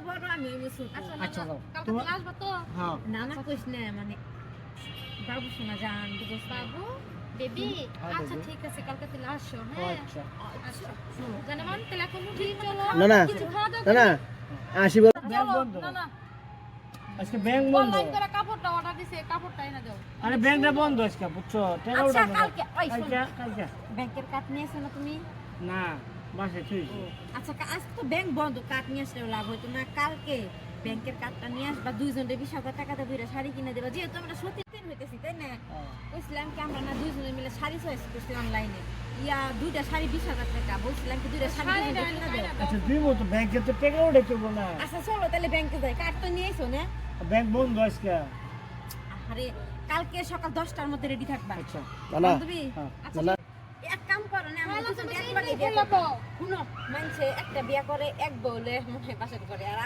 বড় আমি ওই ছোট। আচ্ছা যাও কালকে তোমার তুমি আসবা তো? হ্যাঁ না না কইস না মানে বাবু শোনা যান বুঝছ বাবু, বেবি, হ্যাঁ, আচ্ছা baby। ঠিক আছে কালকে তুমি আসো, ও হ্যাঁ? আচ্ছা আচ্ছা। জানেমান তাহলে এখন উঠি চলো। না না কিছু খাওয়া দাওয়া না না আসি বল ব্যাংক চলো। বন্ধ না না, আজকে ব্যাংক বন্ধ অনলাইন করে কাপড়টা অর্ডার দিছে, কাপড়টা এনে দাও। আরে ব্যাংকটা বন্ধ আজকে বুঝছো টাকা আচ্ছা উঠাবো কালকে ওই শোন কালকে ব্যাংকের কার্ড নিয়েছো না তুমি না বাসে তুই আচ্ছা আজ তো ব্যাংক বন্ধ কার্ড নিয়ে আসলে লাভ হইতো না কালকে ব্যাংকের কার্ডটা নিয়ে আসবা দুইজনের 20,000 টাকা দিয়ে দুইটা শাড়ি কিনে দেবা যেহেতু আমরা সত্যি দিন হইতেছি তাই না বলছিলাম কি আমরা না দুইজনে মিলে শাড়ি চয়েস করছি অনলাইনে ইয়া দুইটা শাড়ি 20,000 টাকা বলছিলাম কি দুইটা শাড়ি শাড়িটা কিনে এনে দেবা দাও। আচ্ছা তুই মতো ব্যাংকে তো টাকা উঠাইতে না আচ্ছা চলো তাহলে ব্যাংকে যাই কার্ড তো নিয়ে এসো না ব্যাংক বন্ধ আজকে আরে কালকে সকাল 10টার মধ্যে রেডি থাকবা আচ্ছা না না বান্ধবী হ্যাঁ আচ্ছা না। এক কাম করো না আমরা তাহলে দুজন তুমি একবারে চিন্তাই বিয়ে করলা করবো তো। শুনো মানুষে একটা বিয়া করে এক বউলে মনে হয় বাসর করে আর